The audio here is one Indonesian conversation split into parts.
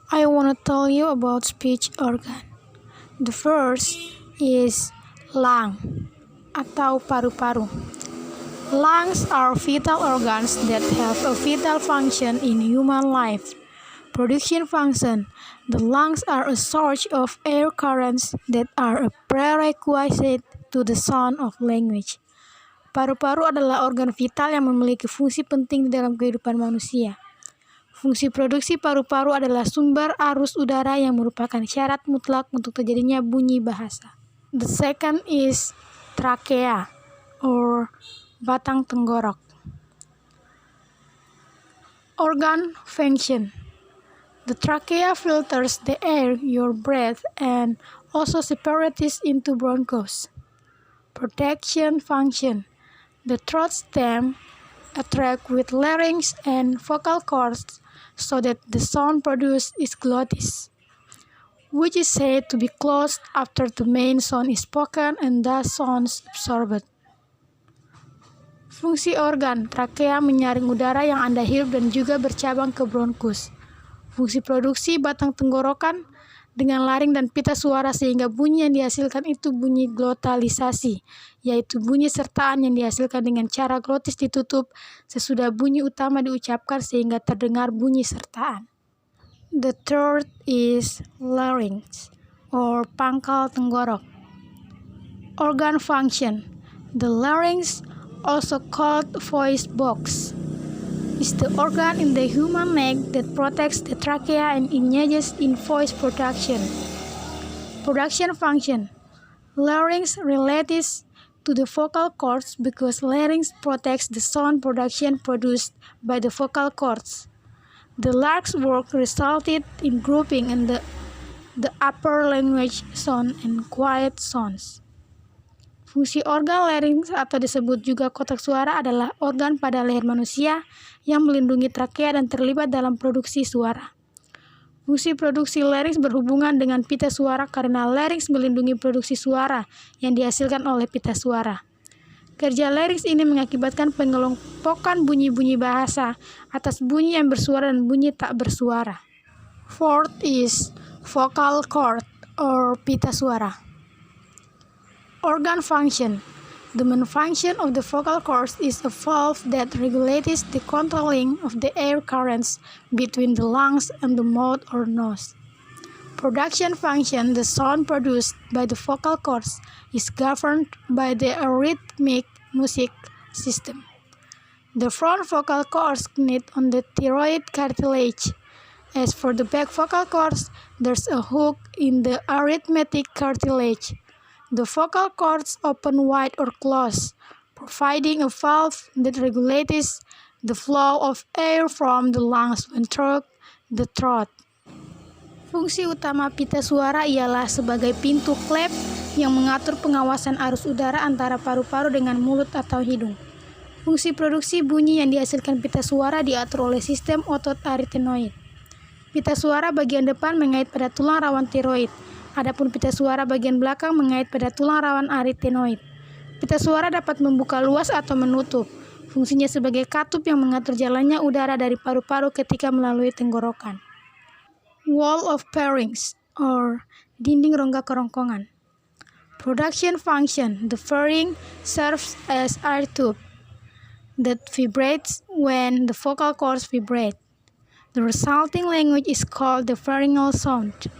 I want to tell you about speech organ. The first is lung atau paru-paru. Lungs are vital organs that have a vital function in human life. Production function. The lungs are a source of air currents that are a prerequisite to the sound of language. Paru-paru adalah organ vital yang memiliki fungsi penting di dalam kehidupan manusia. Fungsi produksi paru-paru adalah sumber arus udara yang merupakan syarat mutlak untuk terjadinya bunyi bahasa. The second is trachea or batang tenggorok. Organ function. The trachea filters the air you breathe and also separates into bronchus. Protection function. The throat stem attracts with larynx and vocal cords so that the sound produced is glottis, which is said to be closed after the main sound is spoken and thus sounds absorbed. Fungsi organ, trakea menyaring udara yang Anda hirup dan juga bercabang ke bronkus. Fungsi produksi batang tenggorokan dengan laring dan pita suara sehingga bunyi yang dihasilkan itu bunyi glotalisasi, yaitu bunyi sertaan yang dihasilkan dengan cara glotis ditutup sesudah bunyi utama diucapkan sehingga terdengar bunyi sertaan. The third is larynx or pangkal tenggorok. Organ function. The larynx, also called voice box, is the organ in the human neck that protects the trachea and engages in voice production. Production function. Larynx relates to the vocal cords because larynx protects the sound production produced by the vocal cords. The larynx work resulted in grouping in the upper language sound and quiet sounds. Fungsi organ larynx atau disebut juga kotak suara adalah organ pada leher manusia yang melindungi trakea dan terlibat dalam produksi suara. Fungsi produksi larynx berhubungan dengan pita suara karena larynx melindungi produksi suara yang dihasilkan oleh pita suara. Kerja larynx ini mengakibatkan pengelompokan bunyi-bunyi bahasa atas bunyi yang bersuara dan bunyi tak bersuara. Fourth is vocal cord or pita suara. Organ function. The main function of the vocal cords is a valve that regulates the controlling of the air currents between the lungs and the mouth or nose. Production function. The sound produced by the vocal cords is governed by the arrhythmic music system. The front vocal cords connect on the thyroid cartilage. As for the back vocal cords, there's a hook in the arrhythmic cartilage. The vocal cords open wide or close, providing a valve that regulates the flow of air from the lungs when through the throat. Fungsi utama pita suara ialah sebagai pintu klep yang mengatur pengawasan arus udara antara paru-paru dengan mulut atau hidung. Fungsi produksi bunyi yang dihasilkan pita suara diatur oleh sistem otot arytenoid. Pita suara bagian depan mengait pada tulang rawan tiroid. Adapun pita suara bagian belakang mengait pada tulang rawan arytenoid. Pita suara dapat membuka luas atau menutup. Fungsinya sebagai katup yang mengatur jalannya udara dari paru-paru ketika melalui tenggorokan. Wall of pharynx or dinding rongga kerongkongan. Production function. The pharynx serves as air tube that vibrates when the vocal cords vibrate. The resulting language is called the pharyngeal sound.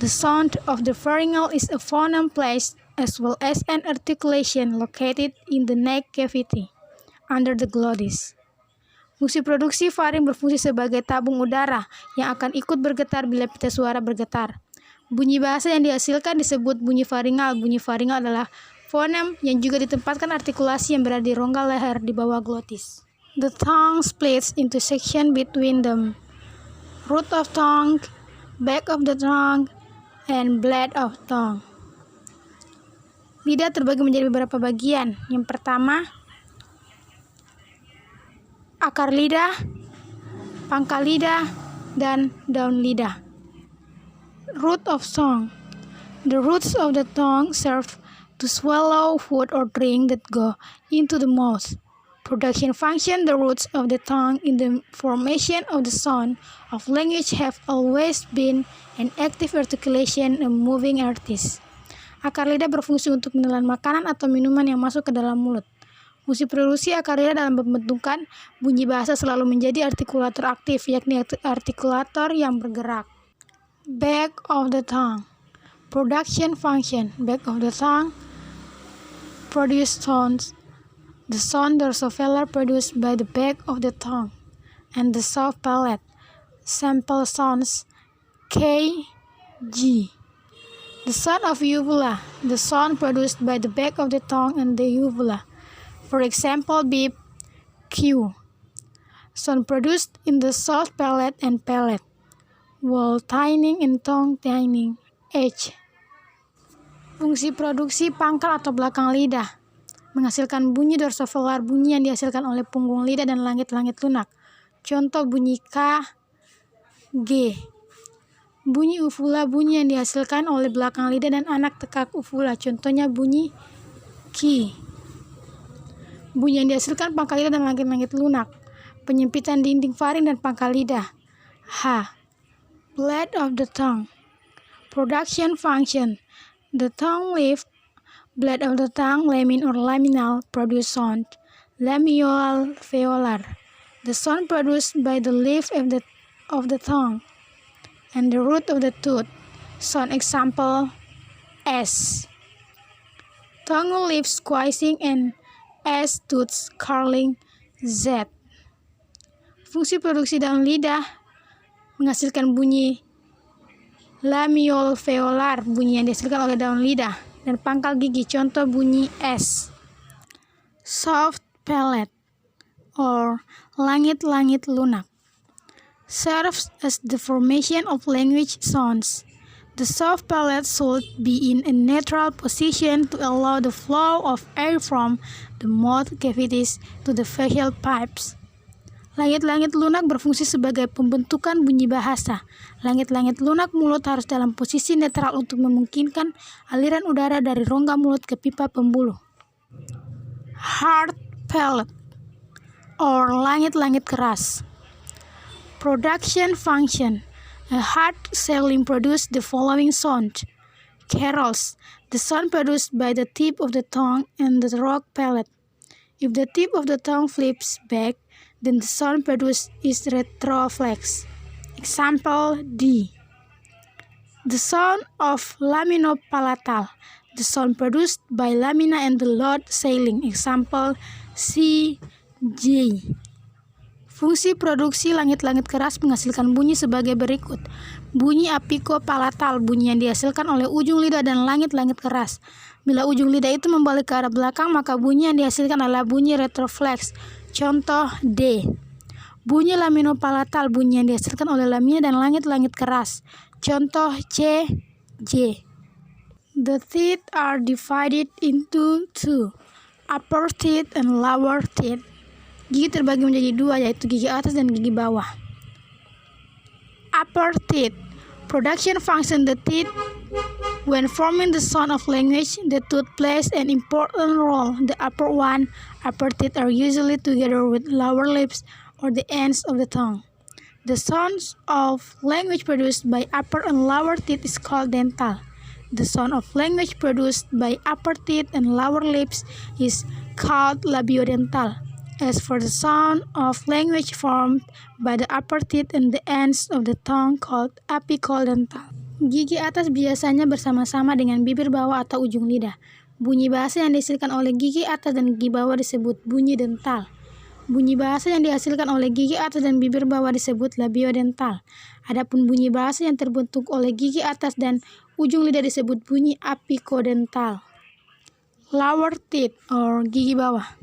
The sound of the pharyngeal is a phoneme place as well as an articulation located in the neck cavity under the glottis. Fungsi produksi faring berfungsi sebagai tabung udara yang akan ikut bergetar bila pita suara bergetar. Bunyi bahasa yang dihasilkan disebut bunyi faringal. Bunyi faringal adalah fonem yang juga ditempatkan artikulasi yang berada di rongga leher di bawah glottis. The tongue splits into section between them. Root of tongue, back of the tongue, and blade of tongue. Lidah terbagi menjadi beberapa bagian. Yang pertama, akar lidah, pangkal lidah, dan daun lidah. Root of tongue. The roots of the tongue serve to swallow food or drink that go into the mouth. Production function. The roots of the tongue in the formation of the sound of language have always been an active articulation and moving artist. Akar lidah berfungsi untuk menelan makanan atau minuman yang masuk ke dalam mulut. Fungsi produksi akar lidah dalam pembentukan bunyi bahasa selalu menjadi artikulator aktif, yakni artikulator yang bergerak. Back of the tongue. Production function. Back of the tongue produce sounds. The sound dorsovelar produced by the back of the tongue and the soft palate. Sample sounds K, G. The sound of uvula. The sound produced by the back of the tongue and the uvula. For example, beep, Q. Sound produced in the soft palate and palate. Wall tightening and tongue tightening. H. Fungsi produksi pangkal atau belakang lidah. Menghasilkan bunyi dorsovelar, bunyi yang dihasilkan oleh punggung lidah dan langit-langit lunak. Contoh bunyi K, G. Bunyi uvula, bunyi yang dihasilkan oleh belakang lidah dan anak tekak uvula. Contohnya bunyi Q. Bunyi yang dihasilkan pangkal lidah dan langit-langit lunak. Penyempitan dinding faring dan pangkal lidah. H. Blade of the tongue. Production function. The tongue leaf. Blade of the tongue, lamin or laminal, produce sound. Lamioalveolar. The sound produced by the leaf of the tongue and the root of the tooth. Sound example S. Tongue leaf squeezing and S tooth curling Z. Fungsi produksi daun lidah menghasilkan bunyi lamioalveolar, bunyi yang dihasilkan oleh daun lidah dan pangkal gigi. Contoh bunyi S. Soft palate or langit-langit lunak serves as the formation of language sounds. The soft palate should be in a neutral position to allow the flow of air from the mouth cavities to the facial pipes. Langit-langit lunak berfungsi sebagai pembentukan bunyi bahasa. Langit-langit lunak mulut harus dalam posisi netral untuk memungkinkan aliran udara dari rongga mulut ke pipa pembuluh. Hard palate or langit-langit keras. Production function. A hard saline produces the following sound. Carols. The sound produced by the tip of the tongue and the rock palate. If the tip of the tongue flips back, then the sound produced is retroflex. Example D. The sound of laminopalatal. The sound produced by lamina and the loud saline. Example C, J. Fungsi produksi langit-langit keras menghasilkan bunyi sebagai berikut. Bunyi apicopalatal, bunyi yang dihasilkan oleh ujung lidah dan langit-langit keras. Bila ujung lidah itu membalik ke arah belakang, maka bunyi yang dihasilkan adalah bunyi retroflex. Contoh D. Bunyi laminopalatal, bunyi yang dihasilkan oleh lamina dan langit-langit keras. Contoh C, J. The teeth are divided into two, upper teeth and lower teeth. Gigi terbagi menjadi dua, yaitu gigi atas dan gigi bawah. Upper teeth. Production function. The teeth, when forming the sound of language, the tooth plays an important role. The upper teeth are usually together with lower lips or the ends of the tongue. The sounds of language produced by upper and lower teeth is called dental. The sound of language produced by upper teeth and lower lips is called labiodental. As for the sound of language formed by the upper teeth and the ends of the tongue called apical dental. Gigi atas biasanya bersama-sama dengan bibir bawah atau ujung lidah. Bunyi bahasa yang dihasilkan oleh gigi atas dan gigi bawah disebut bunyi dental. Bunyi bahasa yang dihasilkan oleh gigi atas dan bibir bawah disebut labiodental. Adapun bunyi bahasa yang terbentuk oleh gigi atas dan ujung lidah disebut bunyi apicodental. Lower teeth or gigi bawah.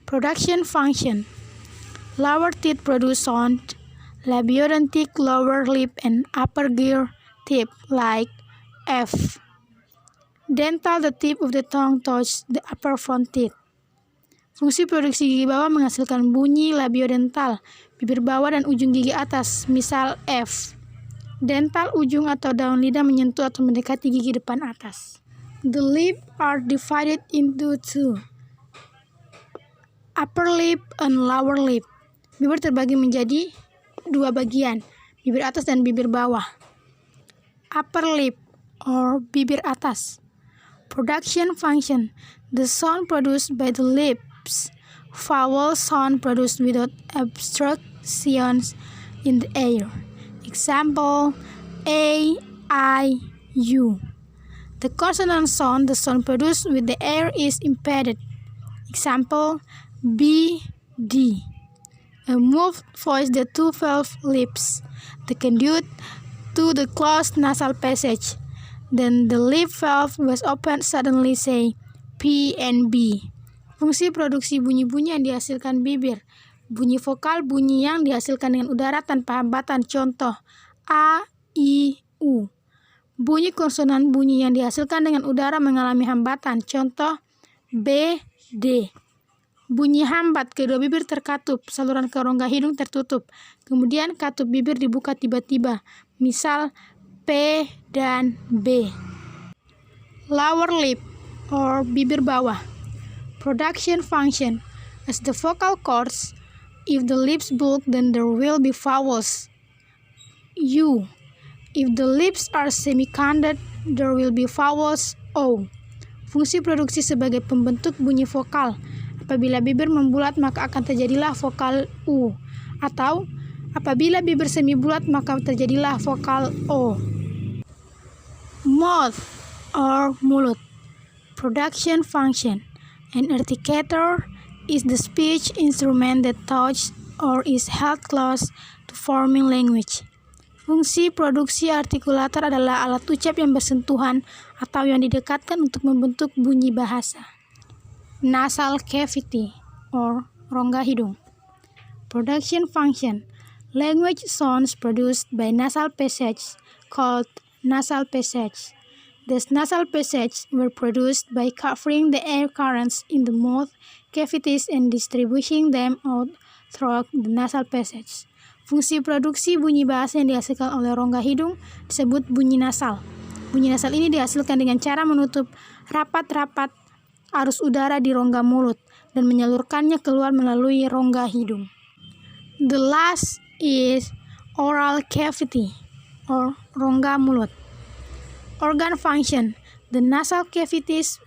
Production function. Lower teeth produce sound. Labiodontic lower lip and upper gear tip like F. Dental, the tip of the tongue touches the upper front teeth. Fungsi produksi gigi bawah menghasilkan bunyi labiodental, bibir bawah dan ujung gigi atas, misal F. Dental, ujung atau daun lidah menyentuh atau mendekati gigi depan atas. The lips are divided into two. Upper lip and lower lip. Bibir terbagi menjadi dua bagian, bibir atas dan bibir bawah. Upper lip or bibir atas. Production function. The sound produced by the lips. Vowel sound produced without obstructions in the air. Example, A, I, U. The consonant sound, the sound produced with the air is impeded. Example, B, D. A moved voice, the two valve lips, the conduit to the closed nasal passage. Then the lip valve was opened suddenly, say P and B. Fungsi produksi bunyi-bunyi yang dihasilkan bibir. Bunyi vokal, bunyi yang dihasilkan dengan udara tanpa hambatan. Contoh, A, I, U. Bunyi konsonan, bunyi yang dihasilkan dengan udara mengalami hambatan. Contoh, B, D. Bunyi hambat, kedua bibir terkatup, saluran ke rongga hidung tertutup. Kemudian katup bibir dibuka tiba-tiba. Misal, P dan B. Lower lip or bibir bawah. Production function. As the vocal cords, if the lips bulk, then there will be vowels. U. If the lips are semi-coned, there will be vowels O. Fungsi produksi sebagai pembentuk bunyi vokal. Apabila bibir membulat, maka akan terjadilah vokal U. Atau apabila bibir semi bulat, maka terjadilah vokal O. Mouth or mulut. Production function. An articulator is the speech instrument that touches or is held close to forming language. Fungsi produksi artikulator adalah alat ucap yang bersentuhan atau yang didekatkan untuk membentuk bunyi bahasa. Nasal cavity or rongga hidung. Production function. Language sounds produced by nasal passage called nasal passage. These nasal passages were produced by covering the air currents in the mouth cavities and distributing them out through the nasal passage. Fungsi produksi bunyi bahasa yang dihasilkan oleh rongga hidung disebut bunyi nasal. Bunyi nasal ini dihasilkan dengan cara menutup rapat-rapat arus udara di rongga mulut dan menyalurkannya keluar melalui rongga hidung. The last is oral cavity or rongga mulut. Organ function. The nasal cavities,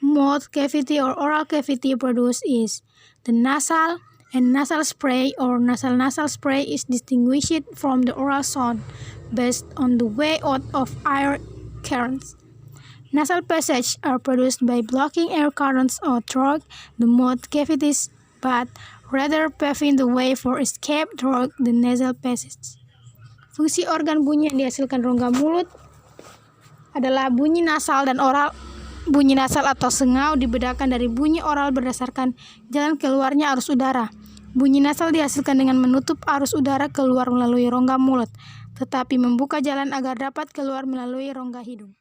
mouth cavity or oral cavity produced is the nasal and nasal spray or nasal spray is distinguished from the oral sound based on the way out of air currents. Nasal passages are produced by blocking air currents out through the mouth cavities, but rather paving the way for escape through the nasal passage. Fungsi organ bunyi yang dihasilkan rongga mulut adalah bunyi nasal dan oral. Bunyi nasal atau sengau dibedakan dari bunyi oral berdasarkan jalan keluarnya arus udara. Bunyi nasal dihasilkan dengan menutup arus udara keluar melalui rongga mulut, tetapi membuka jalan agar dapat keluar melalui rongga hidung.